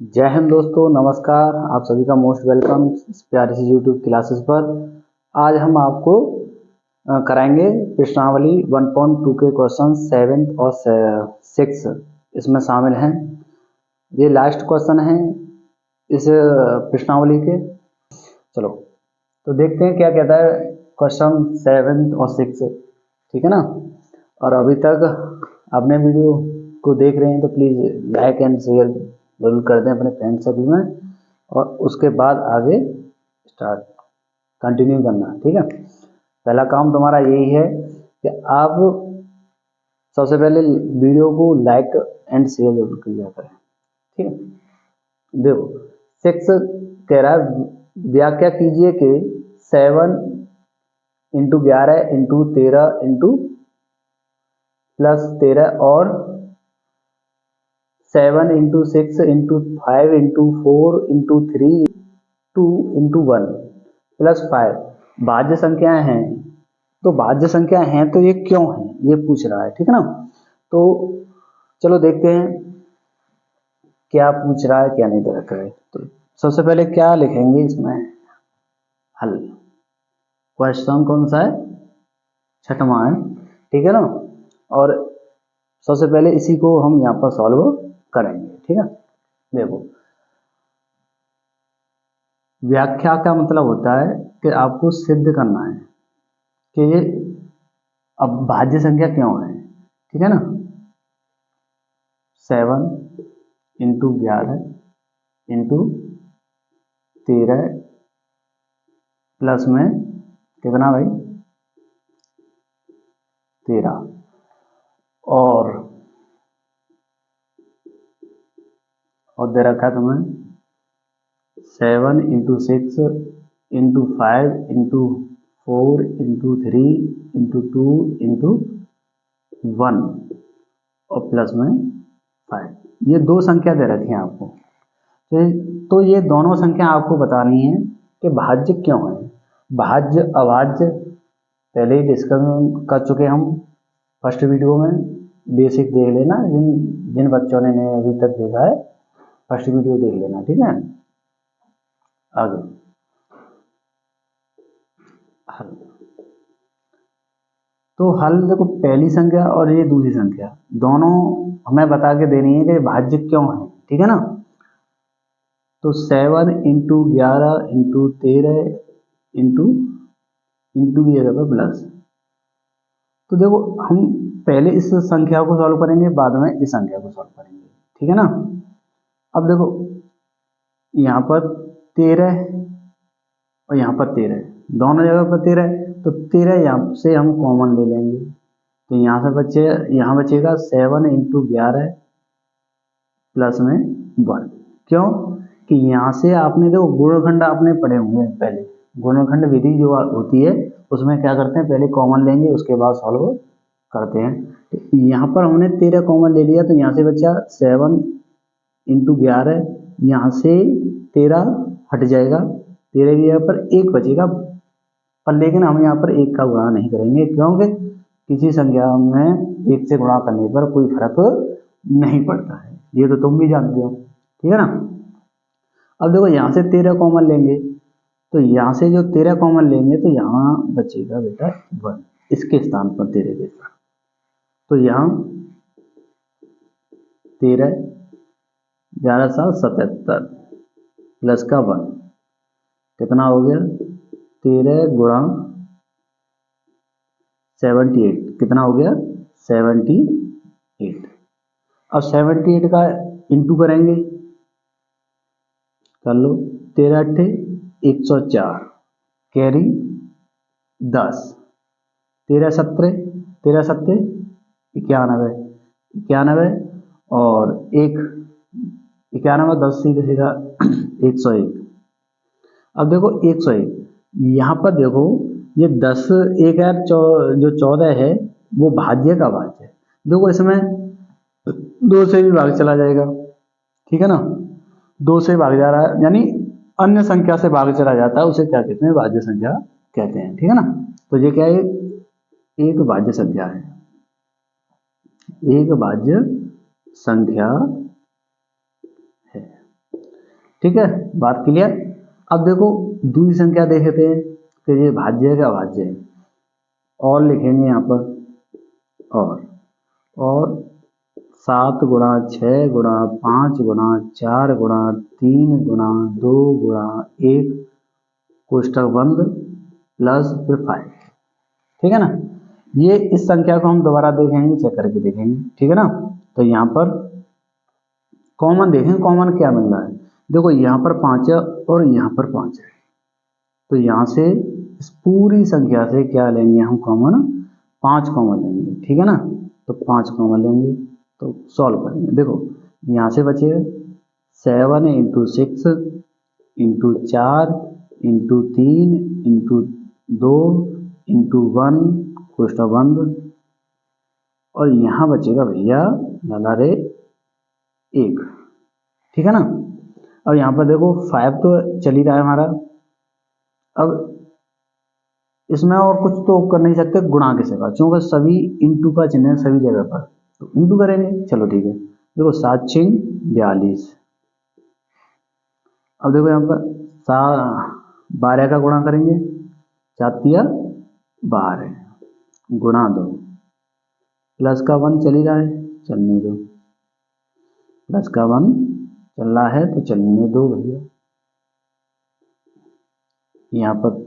जय हिंद दोस्तों, नमस्कार। आप सभी का मोस्ट वेलकम इस प्यारी सी यूट्यूब क्लासेस पर। आज हम आपको कराएंगे प्रश्नावली 1.2 के क्वेश्चन 7th और 6 इसमें शामिल हैं। ये लास्ट क्वेश्चन है इस प्रश्नावली के। चलो तो देखते हैं क्या कहता है क्वेश्चन 7 और 6, ठीक है ना। और अभी तक आपने वीडियो को देख रहे हैं तो प्लीज़ लाइक एंड शेयर जरूर कर दें अपने फ्रेंड सर्कल में, और उसके बाद आगे स्टार्ट कंटिन्यू करना, ठीक है। पहला काम तुम्हारा यही है कि आप सबसे पहले वीडियो को लाइक एंड शेयर जरूर किया करें, ठीक है। देखो 6 कह रहा है व्याख्या कीजिए कि 7 इंटू 11 इंटू 13 इंटू प्लस 13 और 7 into 6 into 5 into 4 into 3 2 into 1 plus 5 भाज्य संख्याएं हैं। तो भाज्य संख्या हैं तो ये क्यों है ये पूछ रहा है, ठीक है ना। तो चलो देखते हैं क्या पूछ रहा है क्या नहीं दे रखा है। तो सबसे पहले क्या लिखेंगे इसमें, हल। क्वेश्चन कौन सा है, छठवां है, ठीक है ना। और सबसे पहले इसी को हम यहाँ पर सॉल्व करेंगे, ठीक है। देखो व्याख्या का मतलब होता है कि आपको सिद्ध करना है कि ये अब भाज्य संख्या क्यों है, ठीक है ना। 7 इंटू 11 इंटू 13 प्लस में कितना भाई 13 और दे रखा तुम्हें 7 into 6 into 5 into 4 into 3 into 2 into 1 और प्लस में 5। ये दो संख्या दे रखी है आपको। तो ये दोनों संख्या आपको बतानी है कि भाज्य क्यों है। भाज्य अभाज्य पहले ही डिस्कस कर चुके हम फर्स्ट वीडियो में, बेसिक देख लेना। जिन जिन बच्चों ने नहीं अभी तक देखा है फर्स्ट वीडियो देख लेना, ठीक है। आगे हल। तो हल देखो पहली संख्या और ये दूसरी संख्या दोनों हमें बता के देनी है कि भाज्य क्यों है, ठीक है ना। तो 7 इंटू 11 इंटू 13 इंटू इंटू की जगह पर प्लस। तो देखो हम पहले इस संख्या को सॉल्व करेंगे, बाद में इस संख्या को सॉल्व करेंगे, ठीक है ना। अब देखो यहाँ पर 13 और यहाँ पर 13, दोनों जगह पर 13 है, तो 13 यहाँ से हम कॉमन ले लेंगे। तो यहाँ से बचे, यहाँ बचेगा 7 इंटू 11 प्लस में 1। क्यों कि यहाँ से आपने देखो गुणनखंड आपने पढ़े होंगे पहले, गुणनखंड विधि जो होती है उसमें क्या करते हैं पहले कॉमन लेंगे उसके बाद सॉल्व करते हैं। तो यहाँ पर हमने 13 कॉमन ले लिया तो यहाँ से बचा 7 इंटू 11, यहाँ से 13 हट जाएगा, 13 की जगह पर 1 बचेगा। पर लेकिन हम यहाँ पर 1 का गुणा नहीं करेंगे क्योंकि किसी संख्या में 1 से गुणा करने पर कोई फर्क नहीं पड़ता है, ये तो तुम भी जानते हो, ठीक है ना। अब देखो यहाँ से 13 कॉमन लेंगे, तो यहाँ से जो 13 कॉमन लेंगे तो यहाँ बचेगा बेटा 1 इसके स्थान पर 13 के स्थान। तो यहाँ 13 11 7 77 प्लस का 1 कितना हो गया 13 गुणा 78 कितना हो गया 78। अब 78 का इंटू करेंगे, कर लो 13 अट्ठे 104 कैरी 10, 13 सत्रह 13 सत्ते 91 91 और 1 91 10 से रहेगा 101। अब देखो 101 यहाँ पर देखो ये 10 1 है, जो 14 है वो भाज्य का भाज्य है। देखो इसमें 2 से भी भाग चला जाएगा, ठीक है ना। 2 से भाग जा रहा है यानी अन्य संख्या से भाग चला जाता है, उसे क्या कहते हैं भाज्य संख्या कहते हैं, ठीक है ना। तो ये क्या है एक भाज्य संख्या है, एक भाज्य संख्या है। ठीक है, बात क्लियर। अब देखो दूसरी संख्या देखते हैं कि ये भाज्य है क्या अभाज्य है। और लिखेंगे यहाँ पर और 7 गुणा 6 गुणा 5 गुणा 4 गुणा 3 गुणा 2 गुणा 1 कोष्टक बंद प्लस फिर 5। ठीक है ना, ये इस संख्या को हम दोबारा देखेंगे, चेक करके देखेंगे। ठीक है ना, तो यहाँ पर कॉमन देखें, कॉमन क्या मिल रहा है। देखो यहाँ पर 5 है और यहाँ पर 5 है, तो यहाँ से इस पूरी संख्या से क्या लेंगे हम कॉमन, 5 कॉमन लेंगे। ठीक है ना, तो 5 कॉमन लेंगे तो सॉल्व करेंगे। देखो यहाँ से बचे 7 into 6 into 4 into 3 into 2 into 1 कोष्टक बंद, और यहाँ बचेगा भैया लाला रे 1। ठीक है ना, अब यहाँ पर देखो 5 तो चल ही रहा है हमारा। अब इसमें और कुछ तो कर नहीं सकते गुणा के सिवा, क्योंकि सभी इंटू का चिन्ह है सभी जगह पर, तो इंटू करेंगे। चलो ठीक है, देखो 7 6 42। अब देखो यहाँ पर 12 का गुणा करेंगे, 7 तिया 12 गुणा 2 प्लस का 1 चल ही रहा है, चलने दो। प्लस का 1 चल रहा है तो चलने दो भैया। यहाँ पर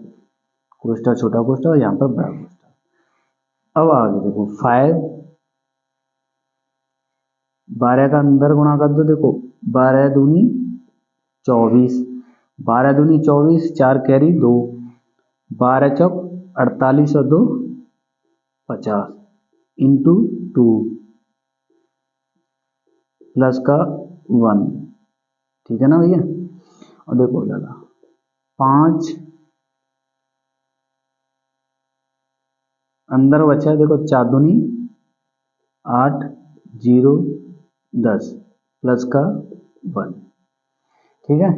कोष्टक छोटा कोष्टक और यहाँ पर बड़ा कोष्टक। अब आगे देखो 5 12 का अंदर गुणा कर दो। देखो 12 दूनी 24, 12 दूनी 24, 4 कैरी 2, 12 चौक 48 और 2 50 इंटू 2 प्लस का 1। ठीक है ना भैया, और देखो लगा 5 अंदर बचा है, देखो 4 दूनी 8 0 10 प्लस का 1। ठीक है,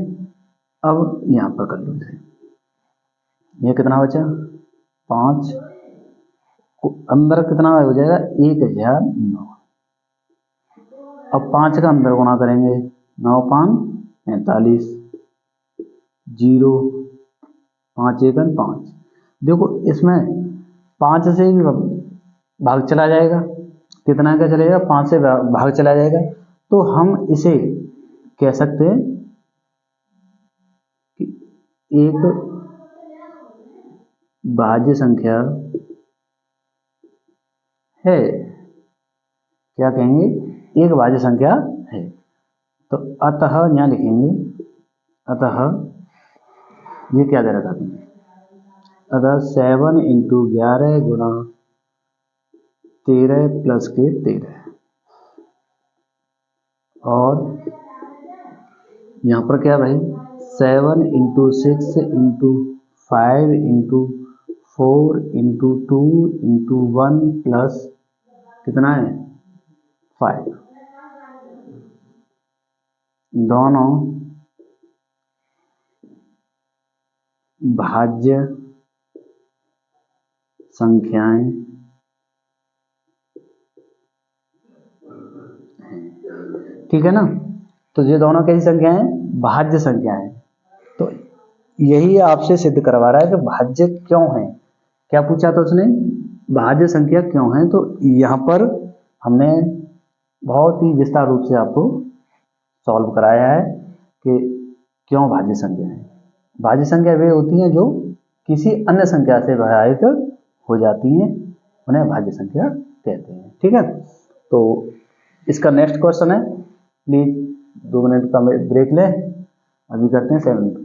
अब यहाँ पर कर लो इसे, ये कितना बचा 5 अंदर कितना हो जाएगा 1009। अब 5 का अंदर गुणा करेंगे, 9 5 45 0 5 1 5। देखो इसमें 5 से भी भाग चला जाएगा, कितना का चलेगा 5 से भाग चला जाएगा, तो हम इसे कह सकते हैं कि एक भाज्य संख्या है। क्या कहेंगे, एक भाज्य संख्या है। तो अतः यहाँ लिखेंगे, अतः ये क्या दे रखा तुमने, अतः 7 इंटू 11 गुणा 13 प्लस के 13, और यहाँ पर क्या भाई 7 into 6 into 5 into 4 into 2 into 1 plus कितना है 5। दोनों भाज्य संख्याएं ठीक है ना, तो ये दोनों कैसी संख्याएं भाज्य संख्याएं। तो यही आपसे सिद्ध करवा रहा है कि भाज्य क्यों है। क्या पूछा था उसने, भाज्य संख्या क्यों है। तो यहाँ पर हमने बहुत ही विस्तार रूप से आपको सॉल्व कराया है कि क्यों भाज्य संख्या है। भाज्य संख्या वे होती हैं जो किसी अन्य संख्या से विभाजित हो जाती हैं, उन्हें भाज्य संख्या कहते हैं। ठीक है, तो इसका नेक्स्ट क्वेश्चन है, प्लीज 2 मिनट का ब्रेक ले, अभी करते हैं 7th।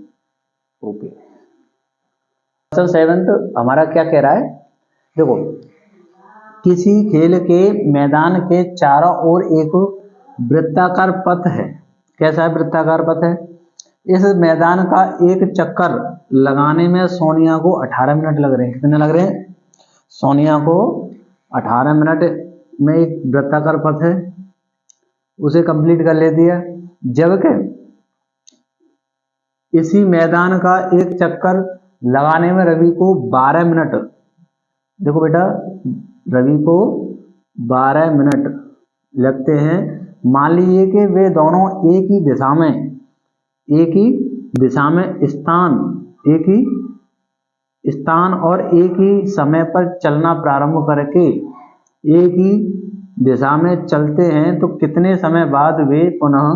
ओके, क्वेश्चन 7th हमारा क्या कह रहा है, देखो किसी खेल के मैदान के चारों ओर एक वृत्ताकार पथ है। कैसा है वृत्ताकार पथ है, इस मैदान का एक चक्कर लगाने में सोनिया को 18 मिनट लग रहे हैं। कितने लग रहे हैं, सोनिया को 18 मिनट में एक वृत्ताकार पथ है उसे कंप्लीट कर लेती है, जबकि इसी मैदान का एक चक्कर लगाने में रवि को 12 मिनट, देखो बेटा रवि को 12 मिनट लगते हैं। मान लीजिए कि वे दोनों एक ही दिशा में एक ही दिशा में स्थान, एक ही स्थान और एक ही समय पर चलना प्रारंभ करके एक ही दिशा में चलते हैं तो कितने समय बाद वे पुनः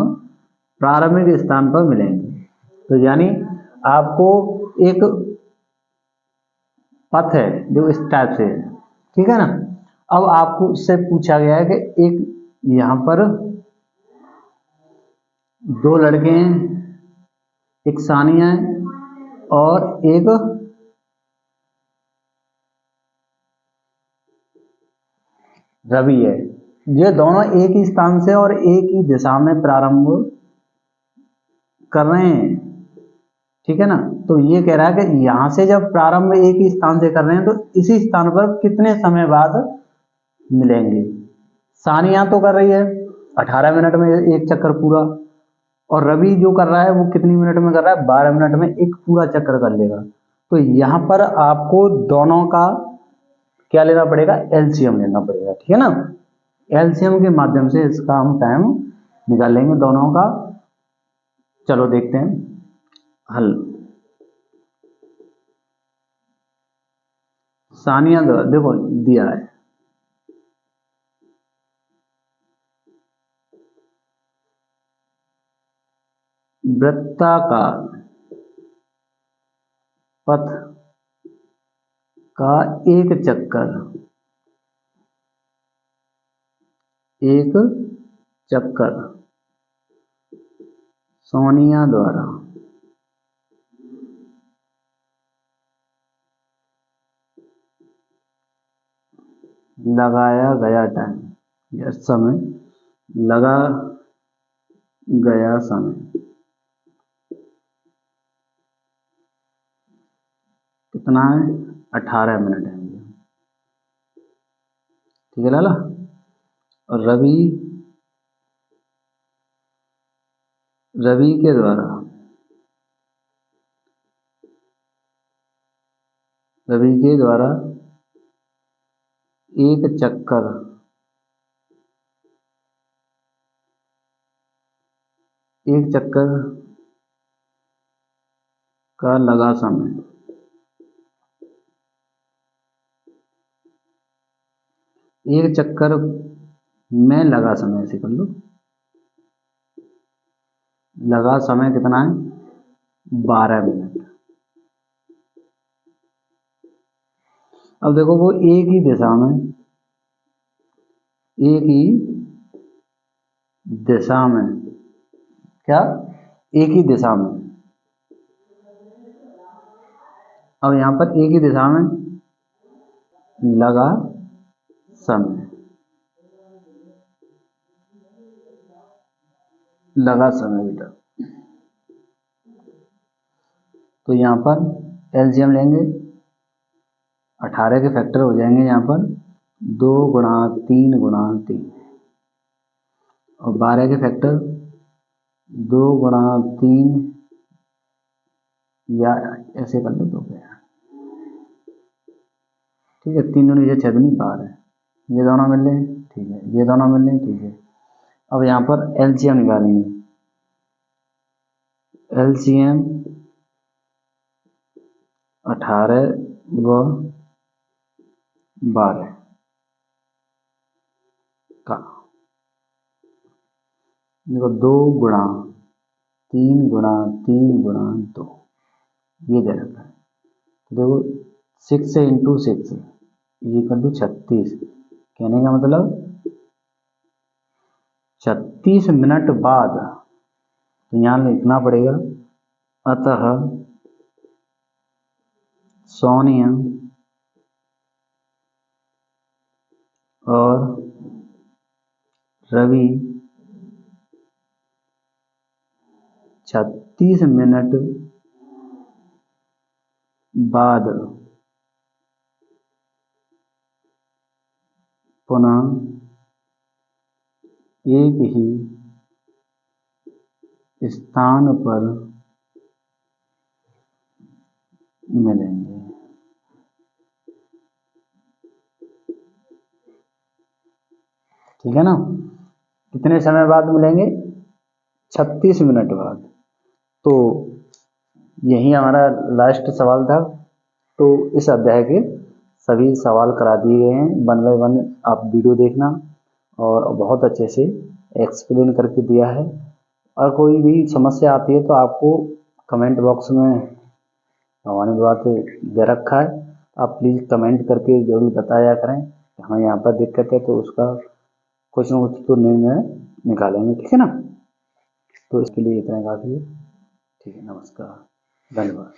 प्रारंभिक स्थान पर मिलेंगे। तो यानी आपको एक पथ है जो इस टाइप से है, ठीक है ना। अब आपको इससे पूछा गया है कि एक यहाँ पर दो लड़के हैं, एक सानिया है और एक रवि है। ये दोनों एक ही स्थान से और एक ही दिशा में प्रारंभ कर रहे हैं, ठीक है ना। तो ये कह रहा है कि यहां से जब प्रारंभ एक ही स्थान से कर रहे हैं तो इसी स्थान पर कितने समय बाद मिलेंगे। सानिया तो कर रही है 18 मिनट में एक चक्कर पूरा, और रवि जो कर रहा है वो कितनी मिनट में कर रहा है, 12 मिनट में एक पूरा चक्कर कर लेगा। तो यहाँ पर आपको दोनों का क्या लेना पड़ेगा, एलसीएम लेना पड़ेगा, ठीक है ना। एलसीएम के माध्यम से इसका हम टाइम निकाल लेंगे दोनों का। चलो देखते हैं हल। सानिया देखो दिया है वृत्ताकार पथ का एक चक्कर सोनिया द्वारा लगाया गया टाइम या समय, लगा गया समय कितना है, 18 मिनट है, ठीक है लाला। और रवि के द्वारा एक चक्कर का लगा समय, एक चक्कर में लगा समय, ऐसे कर लो, लगा समय कितना है, 12 मिनट। अब देखो वो एक ही दिशा में क्या, एक ही दिशा में, अब यहाँ पर एक ही दिशा में लगा समय, बेटा। तो यहाँ पर एलसीएम लेंगे, 18 के फैक्टर हो जाएंगे यहाँ पर 2 गुणा 3 गुणा 3, और 12 के फैक्टर 2 गुणा 3, या ऐसे कर लो तो क्या, ठीक है। 3 दूनी 6 दूनी 12 है, ये दोनों मिल रहे हैं, ठीक है, ये दोनों मिल रहे हैं, ठीक है। अब यहाँ पर एलसीएम निकालेंगे, एलसीएम 18 व 12 का, देखो 2 गुणा 3 गुणा 3 गुणा 2, ये दे रखा है। देखो 6 इंटू 6 ये कर दो 36, कहने का मतलब 36 मिनट बाद, तो यहाँ लिखना पड़ेगा अतः सोनिया और रवि 36 मिनट बाद पुनः एक ही स्थान पर मिलेंगे। ठीक है ना, कितने समय बाद मिलेंगे, 36 मिनट बाद। तो यही हमारा लास्ट सवाल था। तो इस अध्याय के सभी सवाल करा दिए गए हैं, वन बाय वन आप वीडियो देखना, और बहुत अच्छे से एक्सप्लेन करके दिया है। और कोई भी समस्या आती है तो आपको कमेंट बॉक्स में भवानी बाबा से दे रखा है, आप प्लीज़ कमेंट करके ज़रूर बताया करें कि हाँ यहाँ पर दिक्कत है, तो उसका कुछ ना कुछ तो निर्णय निकालेंगे, ठीक है ना। तो इसके लिए इतना काफ़ी है। ठीक है, नमस्कार, धन्यवाद।